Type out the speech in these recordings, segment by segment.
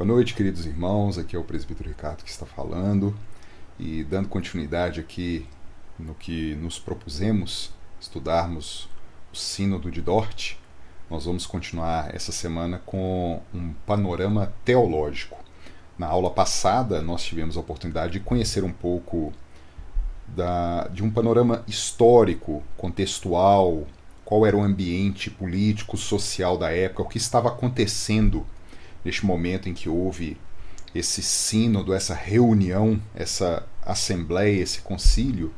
Boa noite, queridos irmãos. Aqui é o presbítero Ricardo que está falando e dando continuidade aqui no que nos propusemos estudarmos o Sínodo de Dort. Nós vamos continuar essa semana com um panorama teológico. Na aula passada, nós tivemos a oportunidade de conhecer um pouco de um panorama histórico, contextual, qual era o ambiente político, social da época, o que estava acontecendo neste momento em que houve esse sínodo, essa reunião, essa assembleia, esse concílio.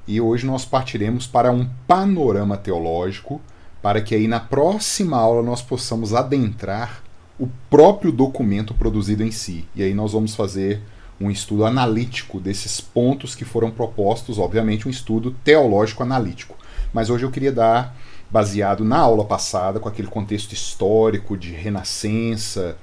E hoje nós partiremos para um panorama teológico, para que aí na próxima aula nós possamos adentrar o próprio documento produzido em si. E aí nós vamos fazer um estudo analítico desses pontos que foram propostos, obviamente um estudo teológico analítico. Mas hoje eu queria dar, baseado na aula passada, com aquele contexto histórico de renascença,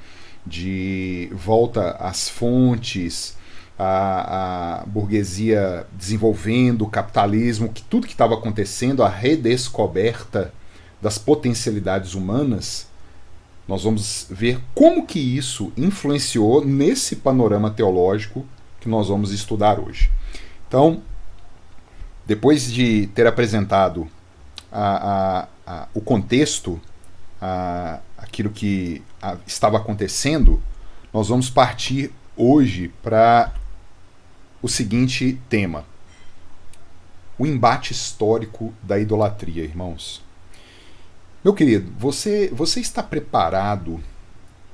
de volta às fontes, a burguesia desenvolvendo, o capitalismo, que tudo que estava acontecendo, a redescoberta das potencialidades humanas, nós vamos ver como que isso influenciou nesse panorama teológico que nós vamos estudar hoje. Então, depois de ter apresentado o contexto, aquilo que estava acontecendo, nós vamos partir hoje para o seguinte tema: o embate histórico da idolatria, irmãos. Meu querido, você está preparado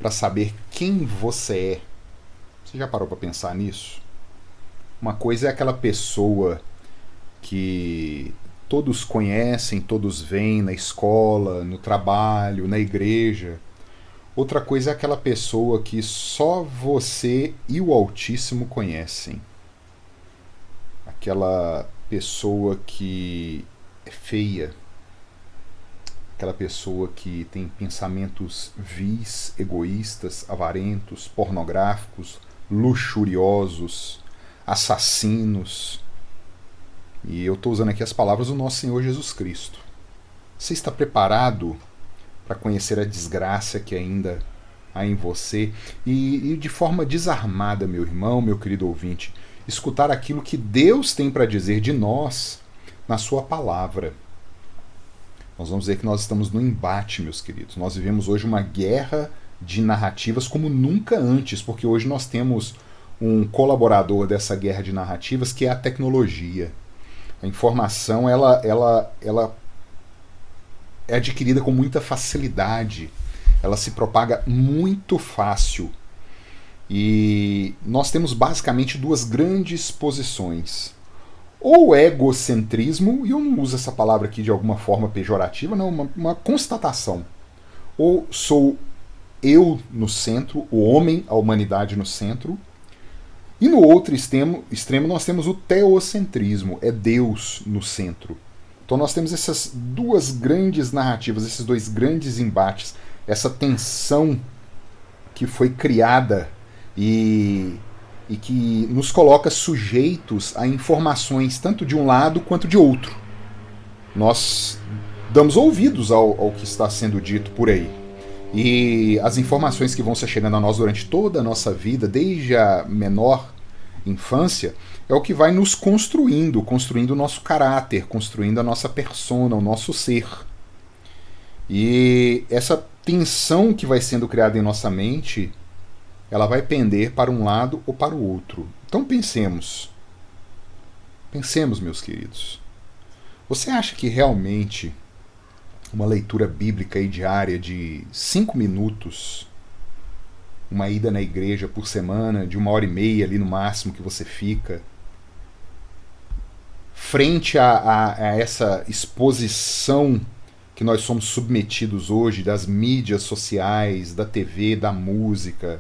para saber quem você é? Você já parou para pensar nisso? Uma coisa é aquela pessoa que todos conhecem, todos veem na escola, no trabalho, na igreja. Outra coisa é aquela pessoa que só você e o Altíssimo conhecem. Aquela pessoa que é feia. Aquela pessoa que tem pensamentos vis, egoístas, avarentos, pornográficos, luxuriosos, assassinos. E eu estou usando aqui as palavras do nosso Senhor Jesus Cristo. Você está preparado para conhecer a desgraça que ainda há em você e de forma desarmada, meu irmão, meu querido ouvinte, escutar aquilo que Deus tem para dizer de nós na sua palavra? Nós vamos ver que nós estamos no embate, meus queridos. Nós vivemos hoje uma guerra de narrativas como nunca antes, porque hoje nós temos um colaborador dessa guerra de narrativas que é a tecnologia. A informação ela é adquirida com muita facilidade, ela se propaga muito fácil. E nós temos basicamente duas grandes posições. Ou o egocentrismo, e eu não uso essa palavra aqui de alguma forma pejorativa, não, uma constatação. Ou sou eu no centro, o homem, a humanidade no centro. E no outro extremo nós temos o teocentrismo, é Deus no centro. Então nós temos essas duas grandes narrativas, esses dois grandes embates, essa tensão que foi criada e que nos coloca sujeitos a informações tanto de um lado quanto de outro. Nós damos ouvidos ao que está sendo dito por aí. E as informações que vão ser chegando a nós durante toda a nossa vida, desde a menor infância, é o que vai nos construindo o nosso caráter, construindo a nossa persona, o nosso ser. E essa tensão que vai sendo criada em nossa mente, ela vai pender para um lado ou para o outro. Então pensemos, meus queridos. Você acha que realmente uma leitura bíblica aí diária de 5 minutos, uma ida na igreja por semana, de 1h30 ali no máximo que você fica, frente a essa exposição que nós somos submetidos hoje das mídias sociais, da TV, da música,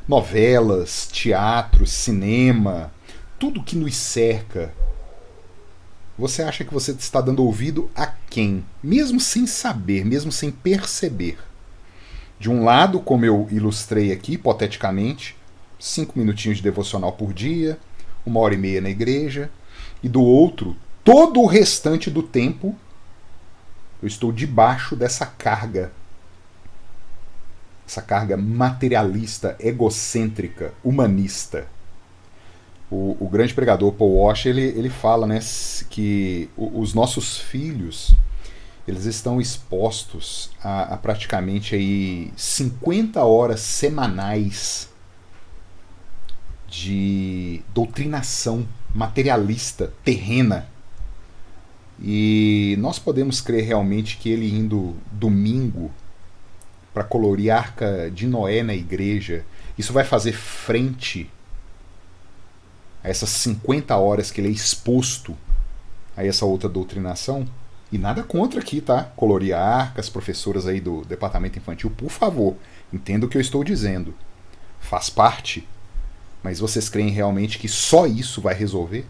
novelas, teatro, cinema, tudo que nos cerca, você acha que você está dando ouvido a quem? Mesmo sem saber, mesmo sem perceber. De um lado, como eu ilustrei aqui, hipoteticamente, 5 minutinhos de devocional por dia, 1h30 na igreja, e do outro, todo o restante do tempo, eu estou debaixo dessa carga essa carga materialista, egocêntrica, humanista. O grande pregador Paul Washer, ele fala, né, que os nossos filhos, eles estão expostos a praticamente aí 50 horas semanais de doutrinação materialista, terrena. E nós podemos crer realmente que ele indo domingo para colorir a Arca de Noé na igreja, isso vai fazer frente a essas 50 horas que ele é exposto a essa outra doutrinação? E nada contra aqui, tá? Colorir a arca, as professoras aí do departamento infantil, por favor, entenda o que eu estou dizendo. Faz parte, mas vocês creem realmente que só isso vai resolver?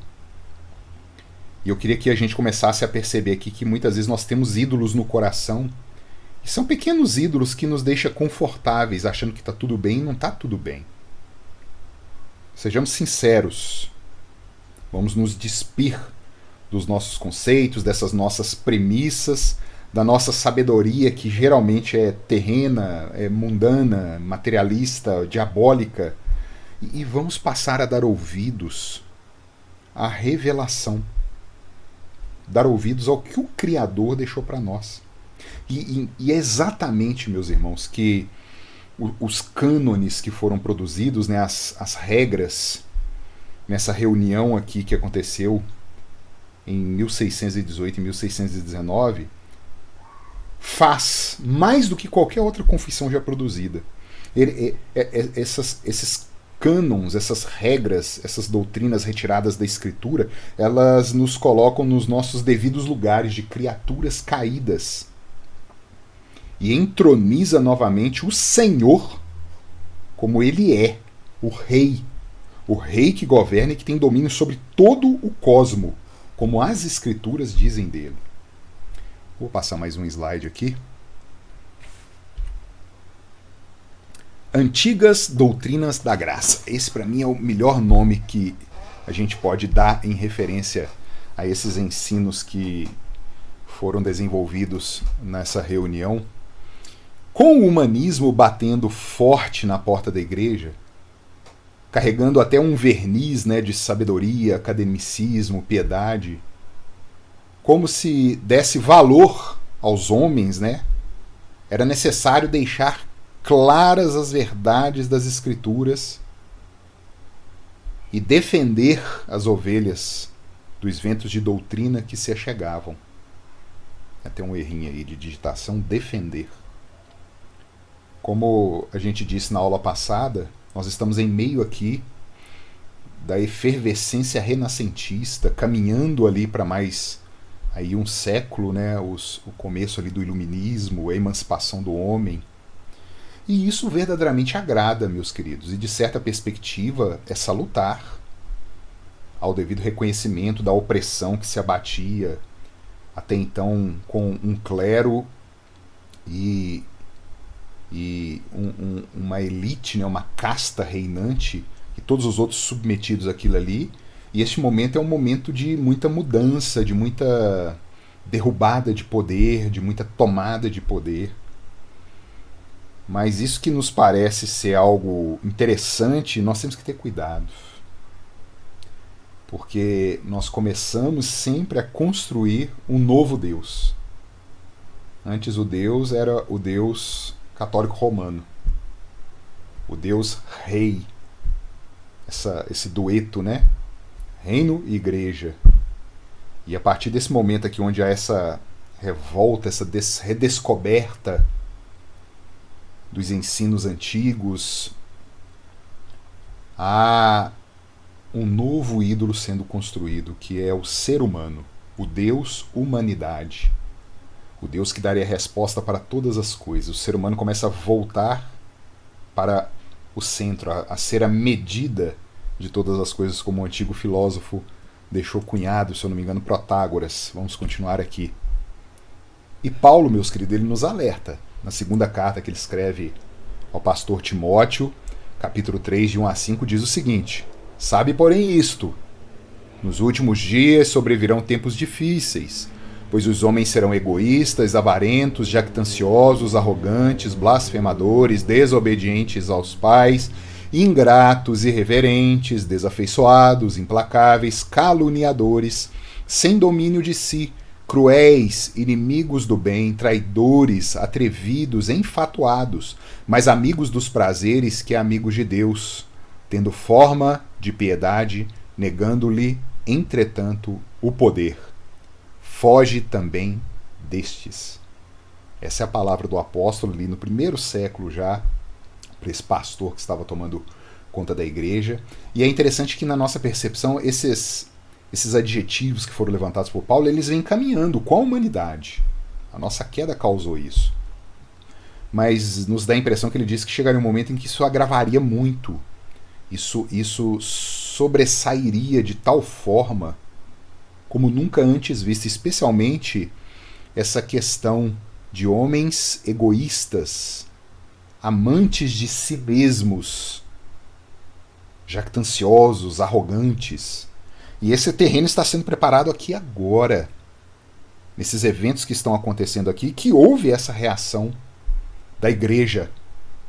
E eu queria que a gente começasse a perceber aqui que muitas vezes nós temos ídolos no coração, e são pequenos ídolos que nos deixam confortáveis, achando que está tudo bem e não está tudo bem. Sejamos sinceros, vamos nos despir dos nossos conceitos, dessas nossas premissas, da nossa sabedoria que geralmente é terrena, é mundana, materialista, diabólica, e vamos passar a dar ouvidos à revelação, dar ouvidos ao que o Criador deixou para nós. E é exatamente, meus irmãos, que os cânones que foram produzidos, né, as regras, nessa reunião aqui que aconteceu em 1618 e 1619, faz mais do que qualquer outra confissão já produzida. Esses cânons, essas regras, essas doutrinas retiradas da Escritura, elas nos colocam nos nossos devidos lugares de criaturas caídas e entroniza novamente o Senhor como ele é, o rei que governa e que tem domínio sobre todo o cosmo, como as Escrituras dizem dele. Vou passar mais um slide aqui. Antigas doutrinas da graça. Esse para mim é o melhor nome que a gente pode dar em referência a esses ensinos que foram desenvolvidos nessa reunião. Com o humanismo batendo forte na porta da igreja, carregando até um verniz, né, de sabedoria, academicismo, piedade, como se desse valor aos homens, né? Era necessário deixar claras as verdades das Escrituras e defender as ovelhas dos ventos de doutrina que se achegavam. Tem um errinho aí de digitação, defender. Como a gente disse na aula passada, nós estamos em meio aqui da efervescência renascentista, caminhando ali para mais aí um século, né, o começo ali do iluminismo, a emancipação do homem. E isso verdadeiramente agrada, meus queridos, e de certa perspectiva é salutar ao devido reconhecimento da opressão que se abatia até então com um clero e uma elite, né, uma casta reinante, e todos os outros submetidos àquilo ali. E este momento é um momento de muita mudança, de muita derrubada de poder, de muita tomada de poder. Mas isso que nos parece ser algo interessante, nós temos que ter cuidado. Porque nós começamos sempre a construir um novo Deus. Antes o Deus era o Deus católico romano, o Deus rei, esse dueto, né? Reino e igreja. E a partir desse momento aqui onde há essa revolta, essa redescoberta dos ensinos antigos, há um novo ídolo sendo construído, que é o ser humano, o Deus humanidade, o Deus que daria resposta para todas as coisas. O ser humano começa a voltar para o centro, a ser a medida de todas as coisas, como o antigo filósofo deixou cunhado, se eu não me engano, Protágoras. Vamos continuar aqui. E Paulo, meus queridos, ele nos alerta na segunda carta que ele escreve ao pastor Timóteo, capítulo 3, de 1 a 5, diz o seguinte: sabe, porém, isto: nos últimos dias sobrevirão tempos difíceis, Pois os homens serão egoístas, avarentos, jactanciosos, arrogantes, blasfemadores, desobedientes aos pais, ingratos, irreverentes, desafeiçoados, implacáveis, caluniadores, sem domínio de si, cruéis, inimigos do bem, traidores, atrevidos, enfatuados, mas amigos dos prazeres que amigos de Deus, tendo forma de piedade, negando-lhe, entretanto, o poder. Foge também destes. Essa é a palavra do apóstolo ali no primeiro século já, para esse pastor que estava tomando conta da igreja. E é interessante que na nossa percepção, esses adjetivos que foram levantados por Paulo, eles vêm caminhando com a humanidade. A nossa queda causou isso. Mas nos dá a impressão que ele disse que chegaria um momento em que isso agravaria muito. Isso sobressairia de tal forma como nunca antes visto, especialmente essa questão de homens egoístas, amantes de si mesmos, jactanciosos, arrogantes. E esse terreno está sendo preparado aqui agora, nesses eventos que estão acontecendo aqui, que houve essa reação da igreja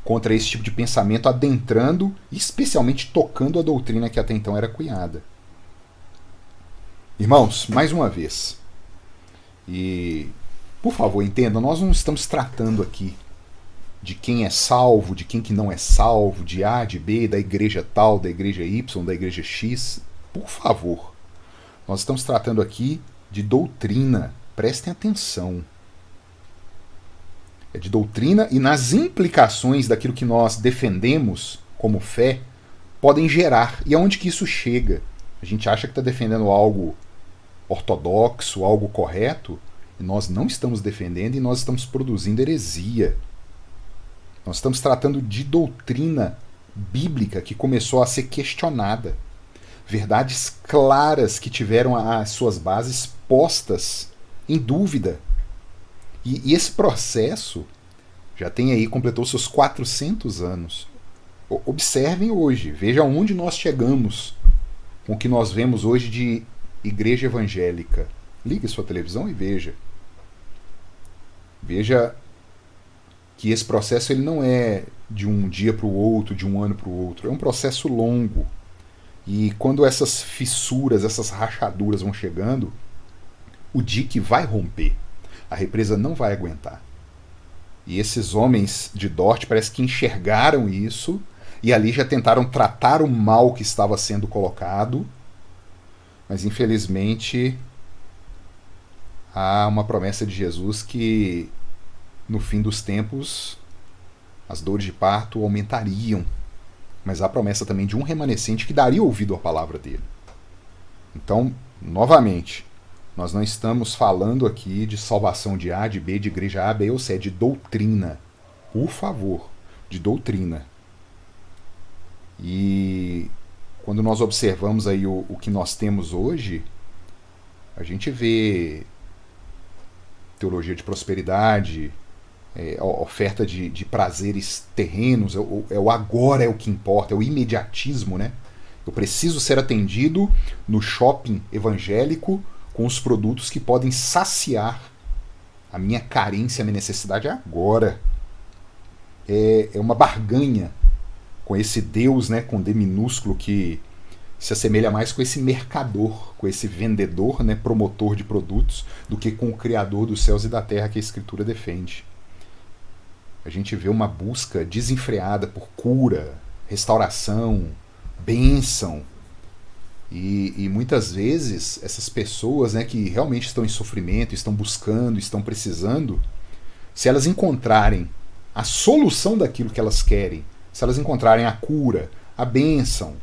contra esse tipo de pensamento, adentrando e especialmente tocando a doutrina que até então era cunhada. Irmãos, mais uma vez, e por favor entendam, nós não estamos tratando aqui de quem é salvo, de quem que não é salvo, de A, de B, da igreja tal, da igreja Y, da igreja X. Por favor, nós estamos tratando aqui de doutrina, prestem atenção. É de doutrina e nas implicações daquilo que nós defendemos como fé podem gerar. E aonde que isso chega? A gente acha que está defendendo algo ortodoxo, algo correto, e nós não estamos defendendo e nós estamos produzindo heresia. Nós estamos tratando de doutrina bíblica que começou a ser questionada. Verdades claras que tiveram as suas bases postas em dúvida. E esse processo já tem aí, completou seus 400 anos. Observem hoje, vejam onde nós chegamos com o que nós vemos hoje de igreja evangélica. Ligue sua televisão e veja. Veja que esse processo ele não é de um dia para o outro, de um ano para o outro. É um processo longo. E quando essas fissuras, essas rachaduras vão chegando, o dique vai romper. A represa não vai aguentar. E esses homens de Dort parece que enxergaram isso e ali já tentaram tratar o mal que estava sendo colocado, mas infelizmente há uma promessa de Jesus que no fim dos tempos as dores de parto aumentariam, mas há a promessa também de um remanescente que daria ouvido à palavra dele. Então, novamente, nós não estamos falando aqui de salvação de A, de B, de igreja A, B ou C, é de doutrina. Por favor, de doutrina. E quando nós observamos aí o que nós temos hoje, a gente vê teologia de prosperidade, a oferta de prazeres terrenos, o agora é o que importa, é o imediatismo, né? Eu preciso ser atendido no shopping evangélico com os produtos que podem saciar a minha carência, a minha necessidade agora. É uma barganha com esse Deus, né, com D minúsculo, que se assemelha mais com esse mercador, com esse vendedor, né, promotor de produtos, do que com o Criador dos céus e da terra que a Escritura defende. A gente vê uma busca desenfreada por cura, restauração, bênção. E muitas vezes essas pessoas, né, que realmente estão em sofrimento, estão buscando, estão precisando, se elas encontrarem a solução daquilo que elas querem, se elas encontrarem a cura, a bênção,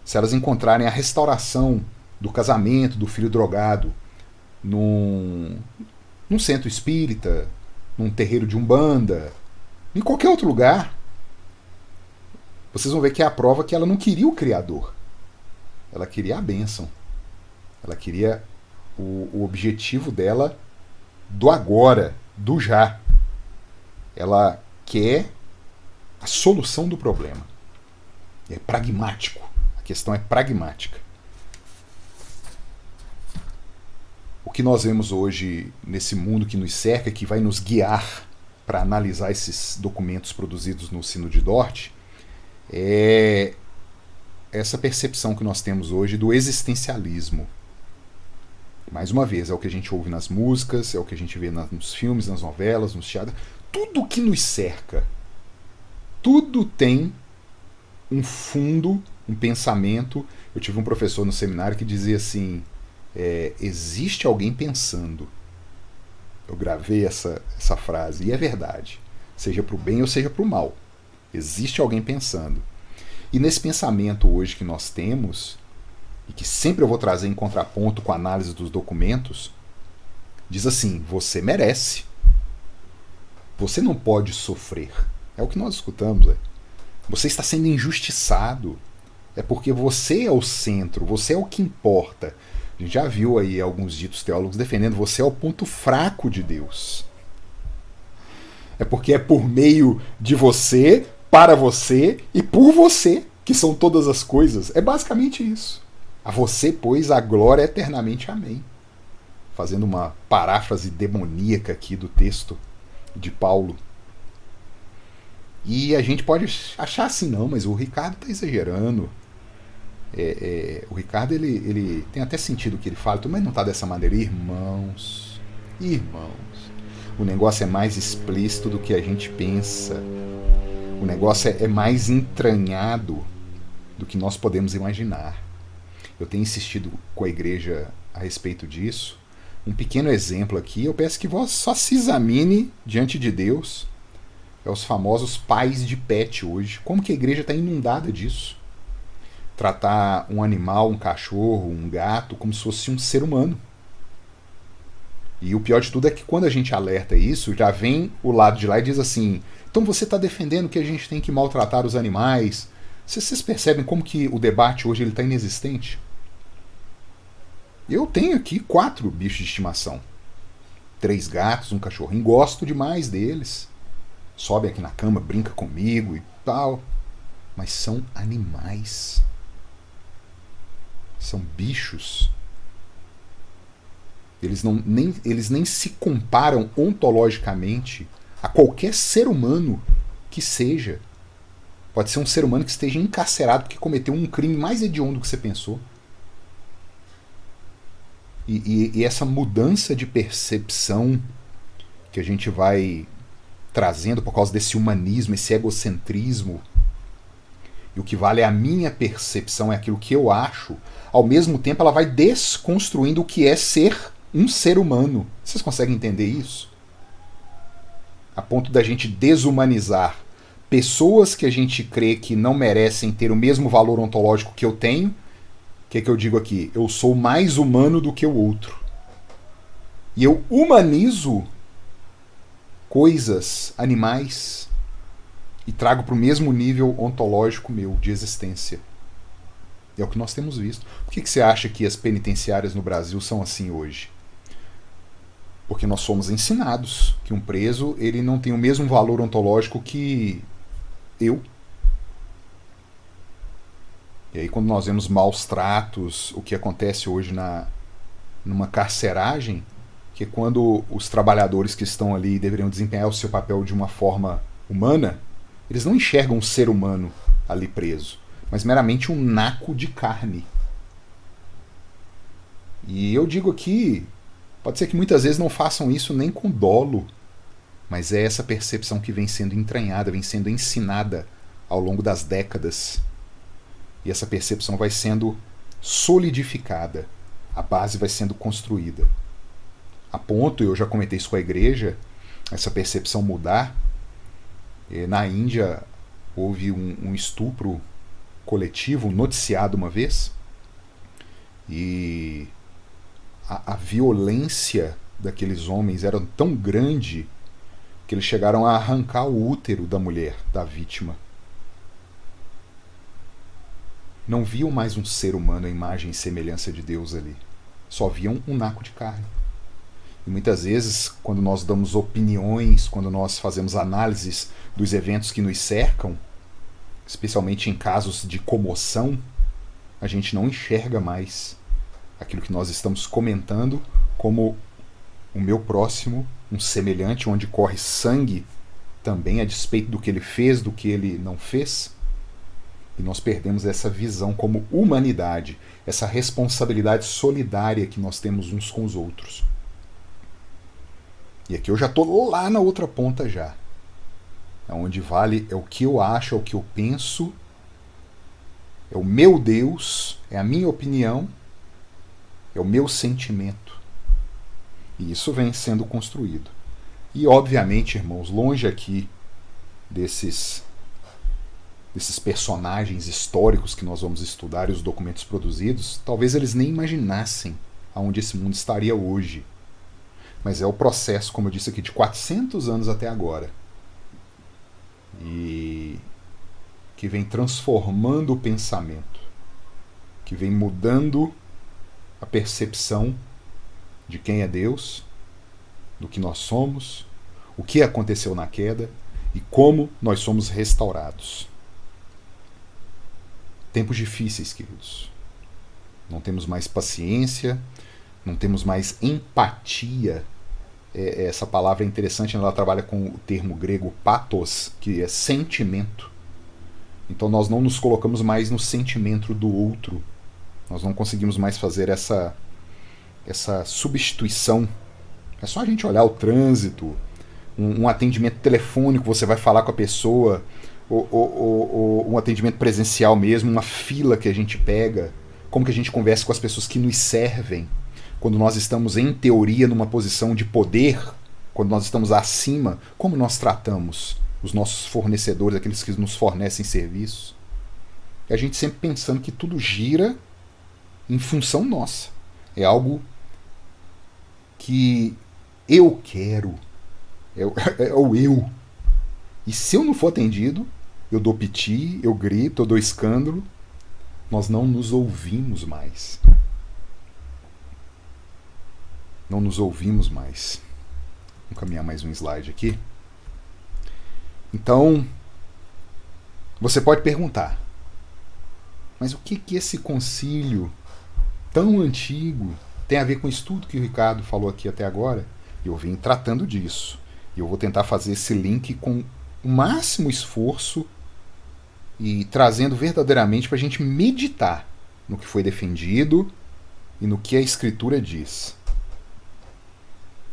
se elas encontrarem a restauração do casamento do filho drogado num centro espírita, num terreiro de umbanda, em qualquer outro lugar, vocês vão ver que é a prova que ela não queria o Criador. Ela queria a bênção. Ela queria o objetivo dela do agora, do já. Ela quer a solução do problema. É pragmático. A questão é pragmática. O que nós vemos hoje nesse mundo que nos cerca, que vai nos guiar para analisar esses documentos produzidos no Sino de Dort, é essa percepção que nós temos hoje do existencialismo. Mais uma vez, é o que a gente ouve nas músicas, é o que a gente vê nos filmes, nas novelas, nos teatros. Tudo que nos cerca, tudo tem um fundo, um pensamento. Eu tive um professor no seminário que dizia assim, existe alguém pensando. Eu gravei essa frase, e é verdade. Seja para o bem ou seja para o mal. Existe alguém pensando. E nesse pensamento hoje que nós temos, e que sempre eu vou trazer em contraponto com a análise dos documentos, diz assim, você merece. Você não pode sofrer. É o que nós escutamos. Você está sendo injustiçado. É porque você é o centro, você é o que importa. A gente já viu aí alguns ditos teólogos defendendo você é o ponto fraco de Deus. É porque é por meio de você, para você e por você que são todas as coisas. É basicamente isso. A você, pois, a glória eternamente. Amém. Fazendo uma paráfrase demoníaca aqui do texto de Paulo. E a gente pode achar assim, não, mas o Ricardo está exagerando. O Ricardo, ele tem até sentido o que ele fala, mas não está dessa maneira. Irmãos, o negócio é mais explícito do que a gente pensa. O negócio é mais entranhado do que nós podemos imaginar. Eu tenho insistido com a igreja a respeito disso. Um pequeno exemplo aqui, eu peço que vós só se examine diante de Deus. É os famosos pais de pet hoje. Como que a igreja está inundada disso? Tratar um animal, um cachorro, um gato, como se fosse um ser humano. E o pior de tudo é que quando a gente alerta isso, já vem o lado de lá e diz assim, então você está defendendo que a gente tem que maltratar os animais. Vocês percebem como que o debate hoje está inexistente? Eu tenho aqui 4 bichos de estimação. 3 gatos, um cachorrinho. Gosto demais deles. Sobe aqui na cama, brinca comigo e tal. Mas são animais. São bichos. Eles nem se comparam ontologicamente a qualquer ser humano que seja. Pode ser um ser humano que esteja encarcerado porque cometeu um crime mais hediondo que você pensou. E essa mudança de percepção que a gente vai trazendo por causa desse humanismo, esse egocentrismo, e o que vale é a minha percepção, é aquilo que eu acho, ao mesmo tempo ela vai desconstruindo o que é ser um ser humano. Vocês conseguem entender isso? A ponto da gente desumanizar pessoas que a gente crê que não merecem ter o mesmo valor ontológico que eu tenho. O que eu digo aqui? Eu sou mais humano do que o outro. E eu humanizo coisas, animais, e trago para o mesmo nível ontológico meu, de existência. É o que nós temos visto. Por que você acha que as penitenciárias no Brasil são assim hoje? Porque nós somos ensinados que um preso ele não tem o mesmo valor ontológico que eu. E aí quando nós vemos maus tratos, o que acontece hoje numa carceragem, que é quando os trabalhadores que estão ali deveriam desempenhar o seu papel de uma forma humana, eles não enxergam um ser humano ali preso, mas meramente um naco de carne. E eu digo aqui, pode ser que muitas vezes não façam isso nem com dolo, mas é essa percepção que vem sendo entranhada, vem sendo ensinada ao longo das décadas. E essa percepção vai sendo solidificada, a base vai sendo construída. A ponto, eu já comentei isso com a igreja, essa percepção mudar. Na Índia houve um estupro coletivo noticiado uma vez, e a violência daqueles homens era tão grande que eles chegaram a arrancar o útero da mulher, da vítima. Não viam mais um ser humano à imagem e semelhança de Deus ali. Só viam um naco de carne. E muitas vezes, quando nós damos opiniões, quando nós fazemos análises dos eventos que nos cercam, especialmente em casos de comoção, a gente não enxerga mais aquilo que nós estamos comentando como o meu próximo, um semelhante, onde corre sangue também a despeito do que ele fez, do que ele não fez. E nós perdemos essa visão como humanidade, essa responsabilidade solidária que nós temos uns com os outros. E aqui eu já estou lá na outra ponta já. Onde vale é o que eu acho, é o que eu penso, é o meu Deus, é a minha opinião, é o meu sentimento. E isso vem sendo construído. E obviamente, irmãos, longe aqui desses personagens históricos que nós vamos estudar e os documentos produzidos, talvez eles nem imaginassem aonde esse mundo estaria hoje. Mas é o processo, como eu disse aqui, de 400 anos até agora. E que vem transformando o pensamento, que vem mudando a percepção de quem é Deus, do que nós somos, o que aconteceu na queda e como nós somos restaurados. Tempos difíceis, queridos. Não temos mais paciência, não temos mais empatia. Essa palavra é interessante, ela trabalha com o termo grego pathos, que é sentimento. Então nós não nos colocamos mais no sentimento do outro. Nós não conseguimos mais fazer essa substituição. É só a gente olhar o trânsito, um atendimento telefônico, você vai falar com a pessoa, ou um atendimento presencial mesmo, uma fila que a gente pega, como que a gente conversa com as pessoas que nos servem. Quando nós estamos, em teoria, numa posição de poder, quando nós estamos acima, como nós tratamos os nossos fornecedores, aqueles que nos fornecem serviços? E a gente sempre pensando que tudo gira em função nossa. É algo que eu quero. É o eu. E se eu não for atendido, eu dou piti, eu grito, eu dou escândalo. Nós não nos ouvimos mais. Não nos ouvimos mais. Vou caminhar mais um slide aqui. Então, você pode perguntar, mas o que esse concílio tão antigo tem a ver com isso tudo que o Ricardo falou aqui até agora? E eu vim tratando disso. E eu vou tentar fazer esse link com o máximo esforço e trazendo verdadeiramente para a gente meditar no que foi defendido e no que a Escritura diz.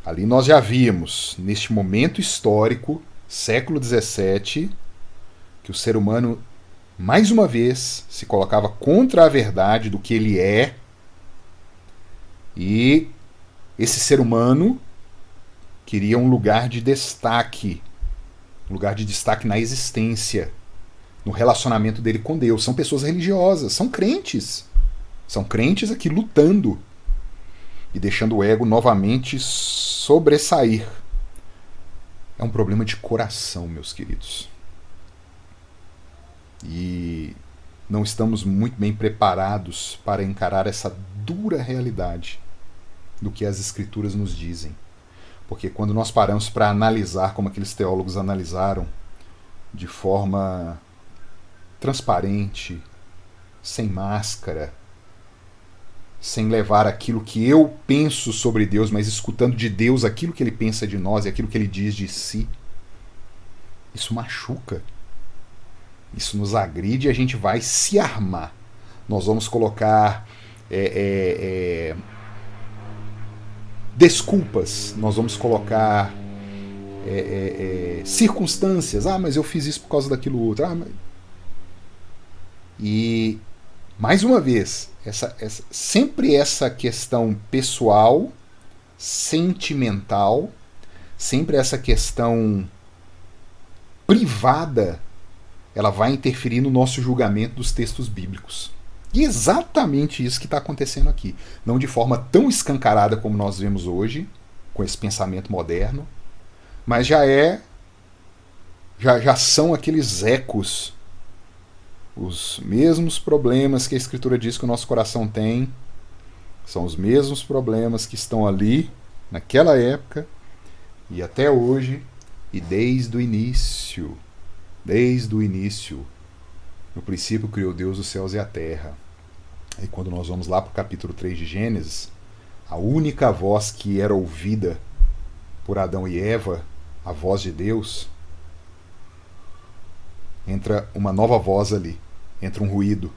Ali nós já vimos, neste momento histórico, século XVII, que o ser humano, mais uma vez, se colocava contra a verdade do que ele é, e esse ser humano queria um lugar de destaque na existência, no relacionamento dele com Deus. São pessoas religiosas, são crentes aqui lutando e deixando o ego novamente sobressair. É um problema de coração, meus queridos. E não estamos muito bem preparados para encarar essa dura realidade do que as Escrituras nos dizem. Porque quando nós paramos para analisar, como aqueles teólogos analisaram, de forma transparente, sem máscara, sem levar aquilo que eu penso sobre Deus, mas escutando de Deus aquilo que Ele pensa de nós e aquilo que Ele diz de si, isso machuca. Isso nos agride e a gente vai se armar. Nós vamos colocar desculpas, nós vamos colocar circunstâncias. Ah, mas eu fiz isso por causa daquilo outro. E, mais uma vez, sempre essa questão pessoal, sentimental, sempre essa questão privada, ela vai interferir no nosso julgamento dos textos bíblicos. E é exatamente isso que está acontecendo aqui. Não de forma tão escancarada como nós vemos hoje, com esse pensamento moderno, mas já são aqueles ecos, os mesmos problemas que a Escritura diz que o nosso coração tem, são os mesmos problemas que estão ali, naquela época, e até hoje, e desde o início. Desde o início. No princípio criou Deus os céus e a terra. E quando nós vamos lá para o capítulo 3 de Gênesis, a única voz que era ouvida por Adão e Eva, a voz de Deus, entra uma nova voz ali, entra um ruído,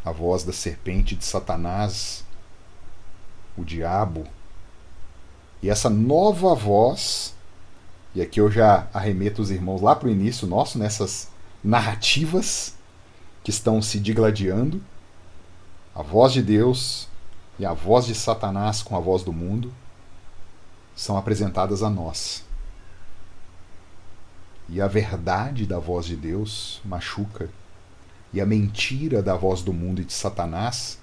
a voz da serpente de Satanás, o diabo. E essa nova voz, e aqui eu já arremeto os irmãos lá para o início nosso, nessas narrativas que estão se digladiando, a voz de Deus e a voz de Satanás com a voz do mundo são apresentadas a nós. E a verdade da voz de Deus machuca, e a mentira da voz do mundo e de Satanás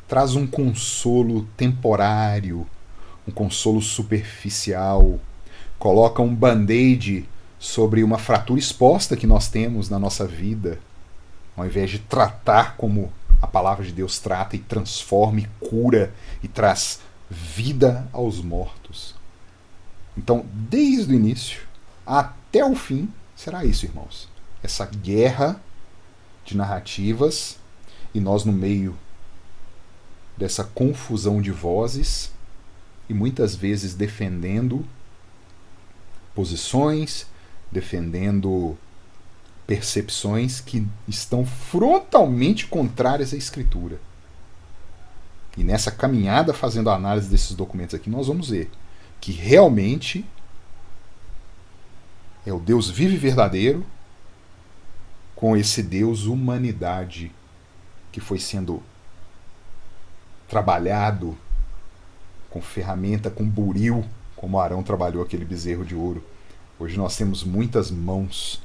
traz um consolo temporário, um consolo superficial, coloca um band-aid sobre uma fratura exposta que nós temos na nossa vida, ao invés de tratar como a palavra de Deus trata e transforma e cura e traz vida aos mortos. Então, desde o início até o fim, será isso, irmãos. Essa guerra de narrativas e nós no meio dessa confusão de vozes e muitas vezes defendendo posições, defendendo percepções que estão frontalmente contrárias à Escritura. E nessa caminhada, fazendo a análise desses documentos aqui, nós vamos ver que realmente é o Deus vivo e verdadeiro com esse Deus humanidade que foi sendo trabalhado com ferramenta, com buril, como Arão trabalhou aquele bezerro de ouro. Hoje nós temos muitas mãos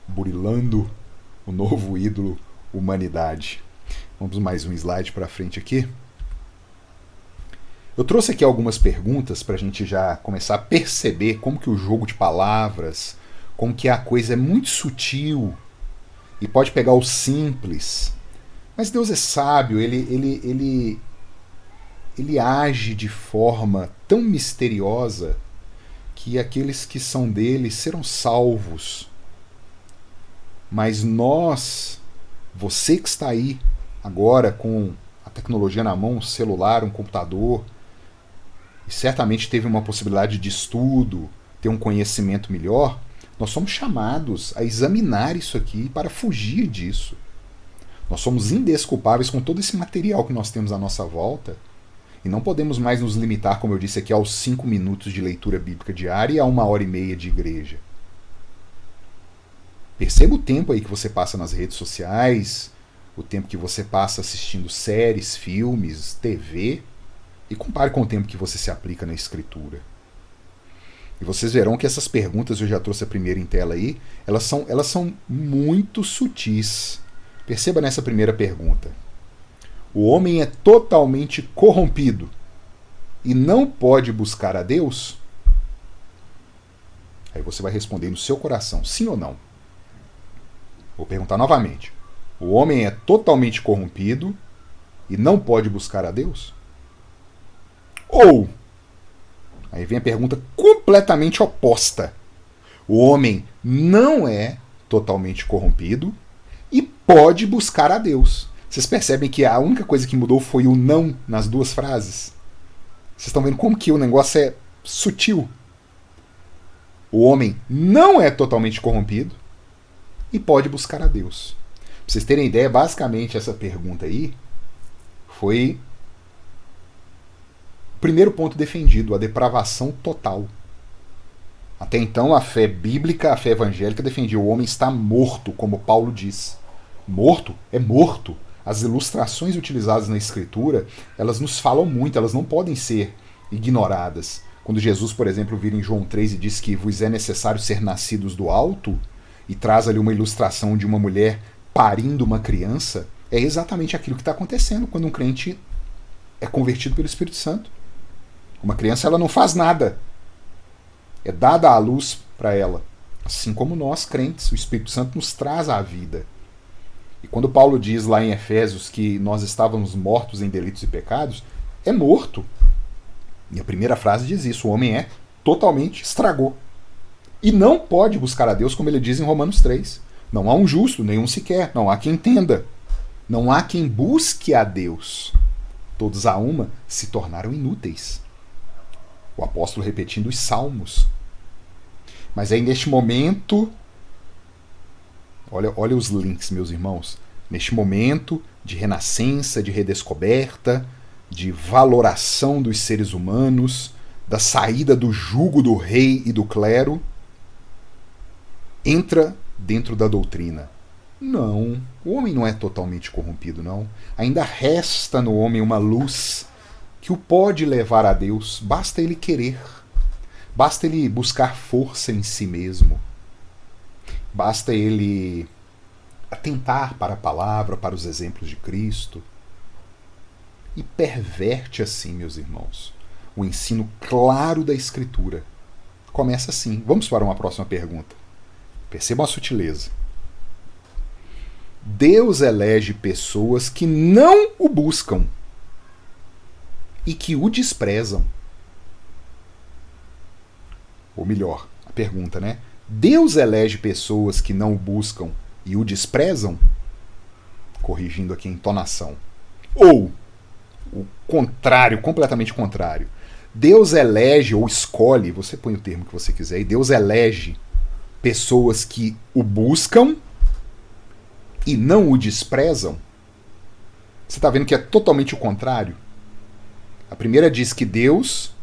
burilando o novo ídolo humanidade. Vamos mais um slide para frente aqui. Eu trouxe aqui algumas perguntas para a gente já começar a perceber como que o jogo de palavras, como que a coisa é muito sutil e pode pegar o simples. Mas Deus é sábio, ele age de forma tão misteriosa que aqueles que são dele serão salvos. Mas nós, você que está aí agora com a tecnologia na mão, um celular, um computador, e certamente teve uma possibilidade de estudo, ter um conhecimento melhor, nós somos chamados a examinar isso aqui para fugir disso. Nós somos indesculpáveis com todo esse material que nós temos à nossa volta e não podemos mais nos limitar, como eu disse aqui, aos 5 minutos de leitura bíblica diária e a 1h30 de igreja. Perceba o tempo aí que você passa nas redes sociais, o tempo que você passa assistindo séries, filmes, TV, e compare com o tempo que você se aplica na Escritura. E vocês verão que essas perguntas, eu já trouxe a primeira em tela aí, elas são muito sutis. Perceba nessa primeira pergunta. O homem é totalmente corrompido e não pode buscar a Deus? Aí você vai responder no seu coração, sim ou não. Vou perguntar novamente. O homem é totalmente corrompido e não pode buscar a Deus? Ou, aí vem a pergunta completamente oposta. O homem não é totalmente corrompido e pode buscar a Deus. Vocês percebem que a única coisa que mudou foi o não nas duas frases? Vocês estão vendo como que o negócio é sutil. O homem não é totalmente corrompido e pode buscar a Deus. Pra vocês terem ideia, basicamente essa pergunta aí foi o primeiro ponto defendido, a depravação total. Até então, a fé bíblica, a fé evangélica defendia o homem está morto, como Paulo diz. Morto é morto. As ilustrações utilizadas na Escritura, elas nos falam muito, elas não podem ser ignoradas. Quando Jesus, por exemplo, vira em João 3 e diz que vos é necessário ser nascidos do alto, e traz ali uma ilustração de uma mulher parindo uma criança, é exatamente aquilo que está acontecendo quando um crente é convertido pelo Espírito Santo. Uma criança, ela não faz nada. É dada a luz para ela. Assim como nós, crentes, o Espírito Santo nos traz a vida. E quando Paulo diz lá em Efésios que nós estávamos mortos em delitos e pecados, é morto. E a primeira frase diz isso, o homem é totalmente estragou. E não pode buscar a Deus, como ele diz em Romanos 3. Não há um justo, nenhum sequer, não há quem entenda. Não há quem busque a Deus. todos a uma, se tornaram inúteis. O apóstolo repetindo os salmos. Mas aí neste momento, olha os links, meus irmãos, neste momento de renascença, de redescoberta, de valoração dos seres humanos, da saída do jugo do rei e do clero, entra dentro da doutrina. Não, o homem não é totalmente corrompido, não. Ainda resta no homem uma luz que o pode levar a Deus, basta ele querer, basta ele buscar força em si mesmo, basta ele atentar para a palavra, para os exemplos de Cristo, e perverte assim, meus irmãos, o ensino claro da Escritura. Começa assim. Vamos para uma próxima pergunta. Percebam a sutileza. Deus elege pessoas que não o buscam e que o desprezam. Ou melhor, a pergunta, né? Deus elege pessoas que não o buscam e o desprezam? Corrigindo aqui a entonação. Ou o contrário, completamente contrário. Deus elege ou escolhe, você põe o termo que você quiser, e Deus elege pessoas que o buscam e não o desprezam. Você está vendo que é totalmente o contrário? A primeira diz que Deus,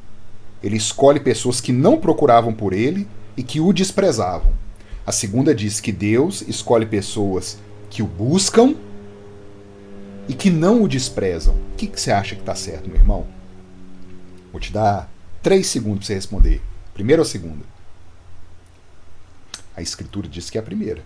ele escolhe pessoas que não procuravam por ele e que o desprezavam. A segunda diz que Deus escolhe pessoas que o buscam e que não o desprezam. O que você acha que está certo, meu irmão? Vou te dar 3 segundos para você responder. Primeira ou segunda? A Escritura diz que é a primeira.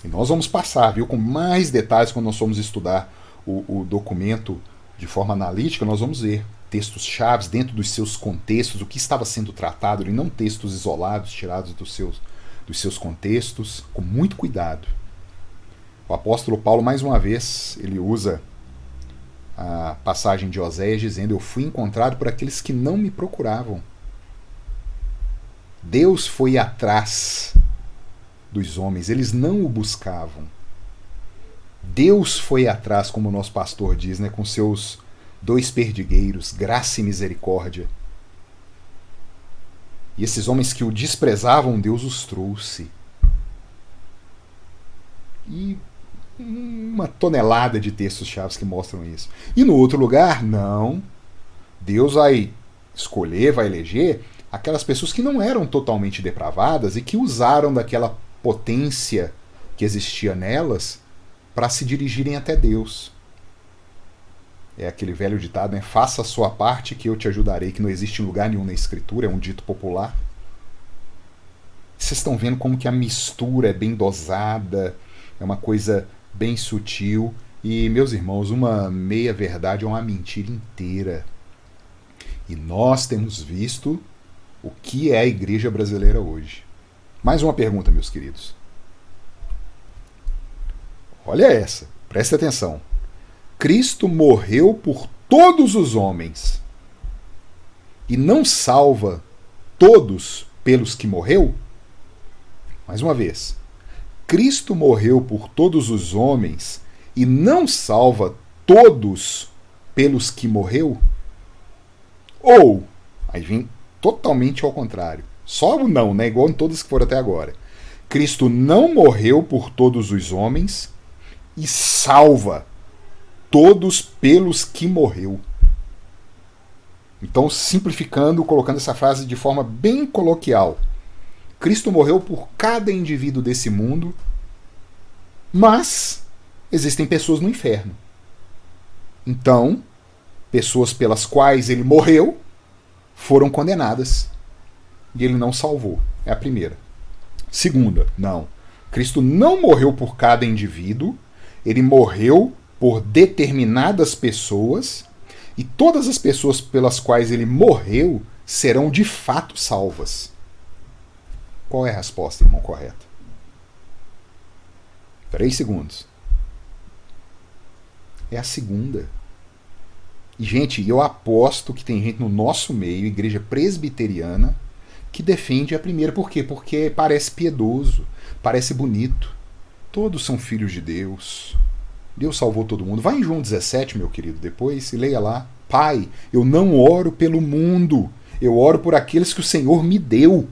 E nós vamos passar, viu, com mais detalhes quando nós formos estudar o documento de forma analítica. Nós vamos ver textos-chave dentro dos seus contextos, o que estava sendo tratado, e não textos isolados, tirados dos seus contextos, com muito cuidado. O apóstolo Paulo, mais uma vez, ele usa a passagem de Oséias dizendo: eu fui encontrado por aqueles que não me procuravam. Deus foi atrás dos homens, eles não o buscavam. Deus foi atrás, como o nosso pastor diz, né, com seus 2 perdigueiros, graça e misericórdia. E esses homens que o desprezavam, Deus os trouxe. E uma tonelada de textos-chave que mostram isso. E no outro lugar, não. Deus vai escolher, vai eleger aquelas pessoas que não eram totalmente depravadas e que usaram daquela potência que existia nelas para se dirigirem até Deus. É aquele velho ditado, né? Faça a sua parte que eu te ajudarei, que não existe em lugar nenhum na Escritura, é um dito popular. Vocês estão vendo como que a mistura é bem dosada, é uma coisa bem sutil. E, meus irmãos, uma meia-verdade é uma mentira inteira. E nós temos visto o que é a igreja brasileira hoje. Mais uma pergunta, meus queridos. Olha essa, preste atenção. Cristo morreu por todos os homens e não salva todos pelos que morreu? Mais uma vez. Cristo morreu por todos os homens e não salva todos pelos que morreu? Ou, aí vem totalmente ao contrário. Só o não, né? Igual em todas que foram até agora. Cristo não morreu por todos os homens e salva todos pelos que morreu. Então, simplificando, colocando essa frase de forma bem coloquial. Cristo morreu por cada indivíduo desse mundo, mas existem pessoas no inferno. Então, pessoas pelas quais ele morreu foram condenadas e ele não salvou. É a primeira. Segunda, não. Cristo não morreu por cada indivíduo, ele morreu por determinadas pessoas e todas as pessoas pelas quais ele morreu serão de fato salvas. Qual é a resposta, irmão, correta? 3 segundos. É a segunda. E, gente, eu aposto que tem gente no nosso meio, igreja presbiteriana, que defende a primeira. Por quê? Porque parece piedoso, parece bonito. Todos são filhos de Deus. Deus salvou todo mundo. Vai em João 17, meu querido, depois e leia lá. Pai, eu não oro pelo mundo, eu oro por aqueles que o Senhor me deu.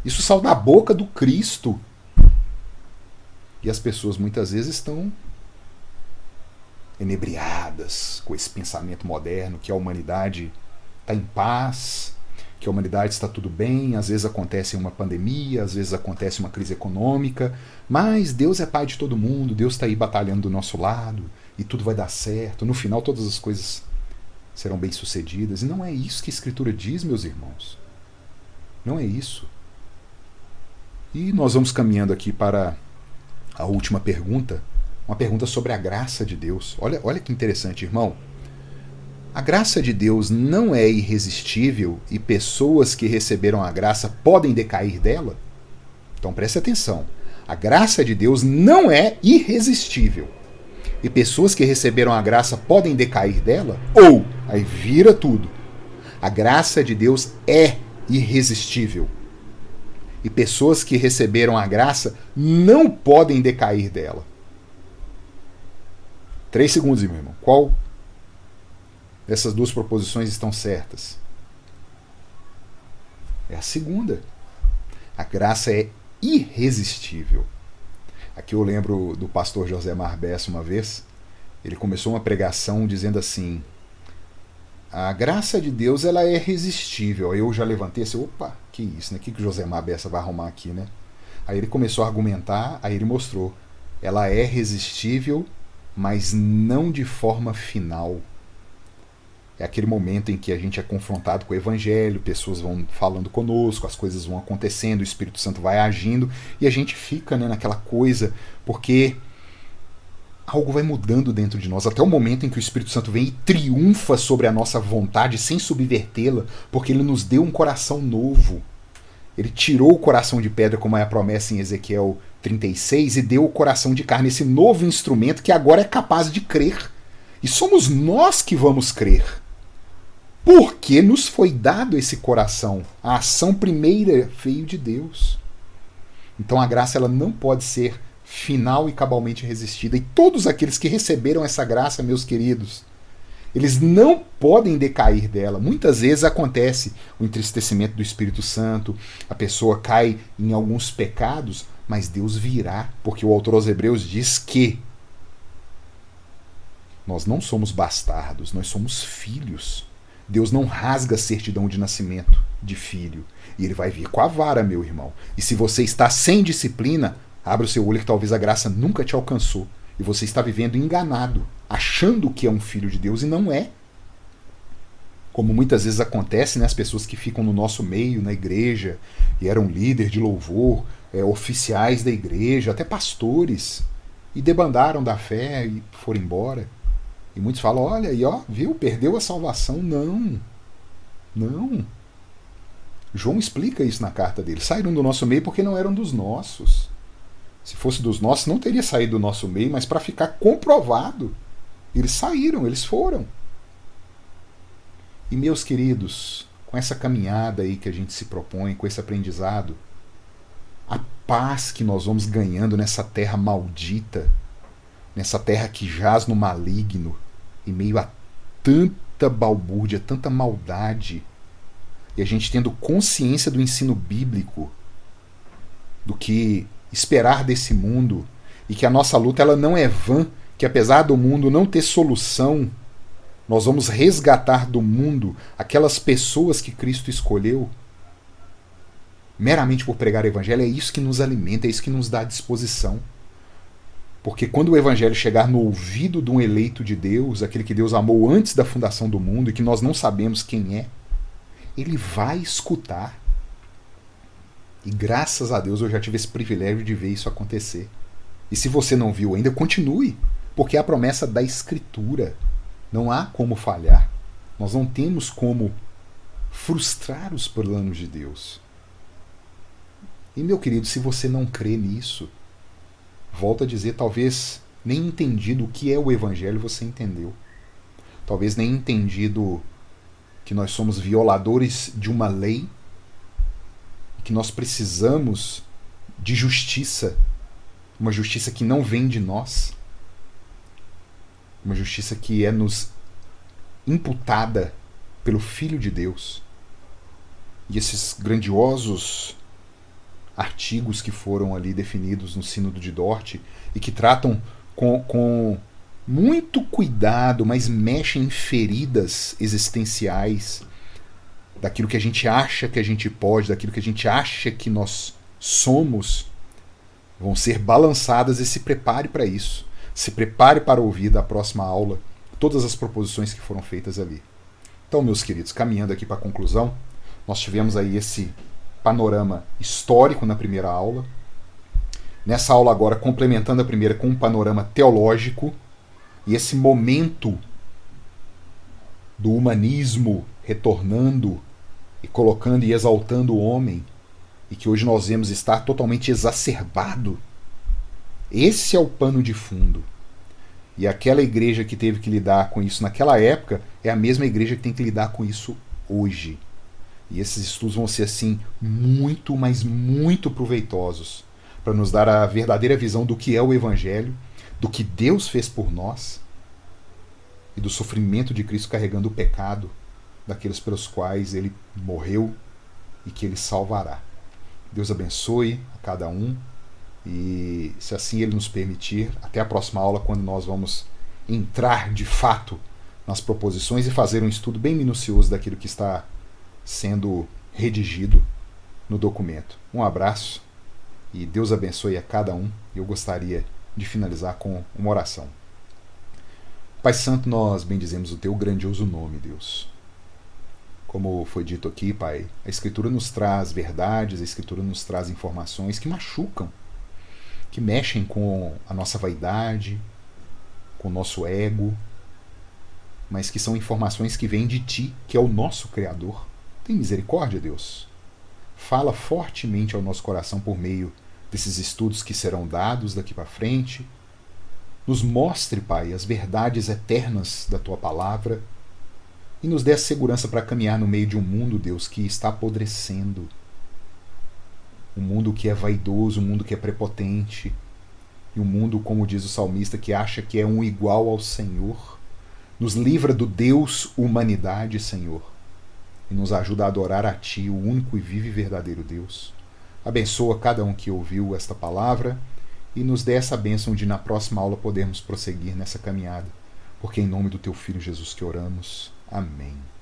Isso saiu da boca do Cristo. E as pessoas muitas vezes estão enebriadas com esse pensamento moderno que a humanidade está em paz, que a humanidade está tudo bem, às vezes acontece uma pandemia, às vezes acontece uma crise econômica, mas Deus é pai de todo mundo, Deus está aí batalhando do nosso lado e tudo vai dar certo, no final todas as coisas serão bem-sucedidas. E não é isso que a Escritura diz, meus irmãos. Não é isso. E nós vamos caminhando aqui para a última pergunta, uma pergunta sobre a graça de Deus. Olha que interessante, irmão. A graça de Deus não é irresistível e pessoas que receberam a graça podem decair dela? Então preste atenção. A graça de Deus não é irresistível e pessoas que receberam a graça podem decair dela? Ou, aí vira tudo, a graça de Deus é irresistível e pessoas que receberam a graça não podem decair dela. 3 segundos, meu irmão. Qual dessas duas proposições estão certas? É a segunda. A graça é irresistível. Aqui eu lembro do pastor José Marbessa uma vez. Ele começou uma pregação dizendo assim: a graça de Deus ela é irresistível. Aí eu já levantei assim, opa, que isso, né? O que o José Marbessa vai arrumar aqui, né? Aí ele começou a argumentar, aí ele mostrou. Ela é resistível, mas não de forma final. É aquele momento em que a gente é confrontado com o Evangelho, pessoas vão falando conosco, as coisas vão acontecendo, o Espírito Santo vai agindo, e a gente fica, né, naquela coisa, porque algo vai mudando dentro de nós, até o momento em que o Espírito Santo vem e triunfa sobre a nossa vontade, sem subvertê-la, porque ele nos deu um coração novo. Ele tirou o coração de pedra, como é a promessa em Ezequiel 36, e deu o coração de carne, esse novo instrumento que agora é capaz de crer. E somos nós que vamos crer. Porque nos foi dado esse coração. A ação primeira veio de Deus. Então a graça ela não pode ser final e cabalmente resistida. E todos aqueles que receberam essa graça, meus queridos, eles não podem decair dela. Muitas vezes acontece o entristecimento do Espírito Santo, a pessoa cai em alguns pecados, mas Deus virá, porque o autor aos Hebreus diz que nós não somos bastardos, nós somos filhos. Deus não rasga a certidão de nascimento de filho. E ele vai vir com a vara, meu irmão. E se você está sem disciplina, abra o seu olho que talvez a graça nunca te alcançou. E você está vivendo enganado, achando que é um filho de Deus e não é. Como muitas vezes acontece, né, as pessoas que ficam no nosso meio, na igreja, e eram líder de louvor, oficiais da igreja, até pastores, e debandaram da fé e foram embora. E muitos falam, olha aí, ó, viu, perdeu a salvação. Não. Não. João explica isso na carta dele. Saíram do nosso meio porque não eram dos nossos. Se fosse dos nossos, não teria saído do nosso meio, mas para ficar comprovado, eles saíram, eles foram. E meus queridos, com essa caminhada aí que a gente se propõe, com esse aprendizado, a paz que nós vamos ganhando nessa terra maldita, nessa terra que jaz no maligno, em meio a tanta balbúrdia, tanta maldade, e a gente tendo consciência do ensino bíblico, do que esperar desse mundo, e que a nossa luta ela não é vã, que apesar do mundo não ter solução, nós vamos resgatar do mundo aquelas pessoas que Cristo escolheu, meramente por pregar o Evangelho. É isso que nos alimenta, é isso que nos dá disposição. Porque quando o Evangelho chegar no ouvido de um eleito de Deus, aquele que Deus amou antes da fundação do mundo e que nós não sabemos quem é, ele vai escutar. E graças a Deus eu já tive esse privilégio de ver isso acontecer. E se você não viu ainda, continue, porque é a promessa da Escritura. Não há como falhar. Nós não temos como frustrar os planos de Deus. E meu querido, se você não crê nisso, volto a dizer, talvez nem entendido o que é o Evangelho você entendeu. Talvez nem entendido que nós somos violadores de uma lei, que nós precisamos de justiça, uma justiça que não vem de nós, uma justiça que é nos imputada pelo Filho de Deus. E esses grandiosos artigos que foram ali definidos no Sínodo de Dort e que tratam com muito cuidado, mas mexem em feridas existenciais daquilo que a gente acha que a gente pode, daquilo que a gente acha que nós somos, vão ser balançadas, e se prepare para isso. Se prepare para ouvir da próxima aula todas as proposições que foram feitas ali. Então, meus queridos, caminhando aqui para a conclusão, nós tivemos aí esse panorama histórico na primeira aula. Nessa aula agora, complementando a primeira com um panorama teológico, e esse momento do humanismo retornando e colocando e exaltando o homem, e que hoje nós vemos estar totalmente exacerbado. Esse é o pano de fundo. E aquela igreja que teve que lidar com isso naquela época é a mesma igreja que tem que lidar com isso hoje. E esses estudos vão ser, assim, muito, mas muito proveitosos para nos dar a verdadeira visão do que é o Evangelho, do que Deus fez por nós e do sofrimento de Cristo carregando o pecado daqueles pelos quais Ele morreu e que Ele salvará. Deus abençoe a cada um e, se assim Ele nos permitir, até a próxima aula, quando nós vamos entrar de fato nas proposições e fazer um estudo bem minucioso daquilo que está sendo redigido no documento. Um abraço e Deus abençoe a cada um. Eu gostaria de finalizar com uma oração. Pai Santo, nós bendizemos o Teu grandioso nome, Deus. Como foi dito aqui, Pai, a Escritura nos traz verdades, a Escritura nos traz informações que machucam, que mexem com a nossa vaidade, com o nosso ego, mas que são informações que vêm de Ti, que é o nosso Criador. Tem misericórdia, Deus. Fala fortemente ao nosso coração por meio desses estudos que serão dados daqui para frente. Nos mostre, Pai, as verdades eternas da Tua palavra e nos dê a segurança para caminhar no meio de um mundo, Deus, que está apodrecendo. Um mundo que é vaidoso, um mundo que é prepotente, e um mundo, como diz o salmista, que acha que é um igual ao Senhor. Nos livra do Deus humanidade, Senhor, e nos ajuda a adorar a Ti, o único e vivo e verdadeiro Deus. Abençoa cada um que ouviu esta palavra e nos dê essa bênção de na próxima aula podermos prosseguir nessa caminhada, porque é em nome do Teu Filho Jesus que oramos. Amém.